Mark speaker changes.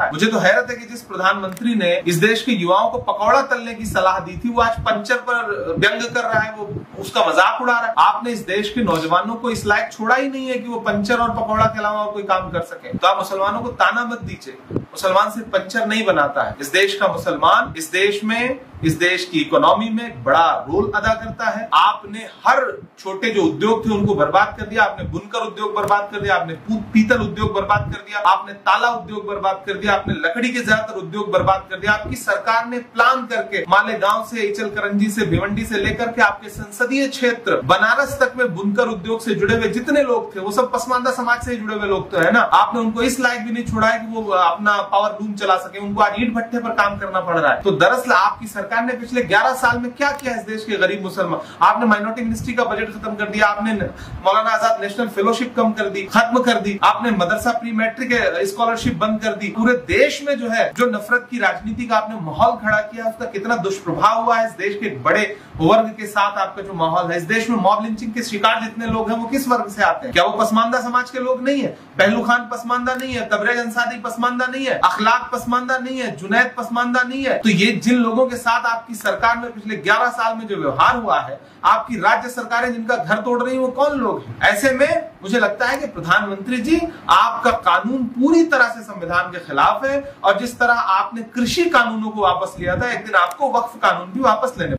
Speaker 1: मुझे तो हैरत है कि जिस प्रधानमंत्री ने इस देश के युवाओं को पकौड़ा तलने की सलाह दी थी, वो आज पंचर पर व्यंग कर रहा है, वो उसका मजाक उड़ा रहा है। आपने इस देश के नौजवानों को इस लायक छोड़ा ही नहीं है कि वो पंचर और पकौड़ा के अलावा कोई काम कर सके। तो आप मुसलमानों को ताना मत दीजिए, मुसलमान सिर्फ पंचर नहीं बनाता है। इस देश का मुसलमान इस देश में, इस देश की इकोनॉमी में एक बड़ा रोल अदा करता है। आपने हर छोटे जो उद्योग थे उनको बर्बाद कर दिया, आपने बुनकर उद्योग बर्बाद कर दिया, आपने पीतल उद्योग बर्बाद कर दिया, आपने ताला उद्योग बर्बाद कर दिया, आपने लकड़ी के ज्यादातर उद्योग बर्बाद कर दिया। आपकी सरकार ने प्लान करके मालेगांव से, इचलकरंजी से, भिवंडी से लेकर के आपके संसदीय क्षेत्र बनारस तक में बुनकर उद्योग से जुड़े हुए जितने लोग थे वो सब पसमानदा समाज से जुड़े हुए लोग तो है ना। आपने उनको इस लायक भी नहीं छोड़ा है कि वो अपना पावर लूम चला सके, उनको आज ईंट भट्टे पर काम करना पड़ रहा है। तो दरअसल आपकी सरकार ने पिछले 11 साल में क्या किया इस देश के गरीब मुसलमान? आपने माइनॉरिटी मिनिस्ट्री का बजट खत्म कर दिया, आपने मौलाना आजाद नेशनल फेलोशिप खत्म कर दी, आपने मदरसा प्री मैट्रिक स्कॉलरशिप बंद कर दी। पूरे देश में जो है, जो नफरत की राजनीति का आपने माहौल खड़ा किया, उसका कितना दुष्प्रभाव हुआ है इस देश के बड़े वर्ग के साथ। आपका जो माहौल है, इस देश में मॉब लिंचिंग के शिकार जितने लोग हैं वो किस वर्ग से आते हैं? क्या वो पसमानदा समाज के लोग नहीं है? पहलू खान पसमानदा नहीं है, तबरेज अंसारी पसमानदा नहीं है, अखलाक पसमानदा नहीं है, जुनैद पसमानदा नहीं है। तो ये जिन लोगों के साथ आपकी सरकार में पिछले 11 साल में जो व्यवहार हुआ है, आपकी राज्य सरकारें जिनका घर तोड़ रही हैं वो कौन लोग हैं? ऐसे में मुझे लगता है कि प्रधानमंत्री जी, आपका कानून पूरी तरह से संविधान के खिलाफ है। और जिस तरह आपने कृषि कानूनों को वापस लिया था, एक दिन आपको वक्फ कानून भी वापस लेने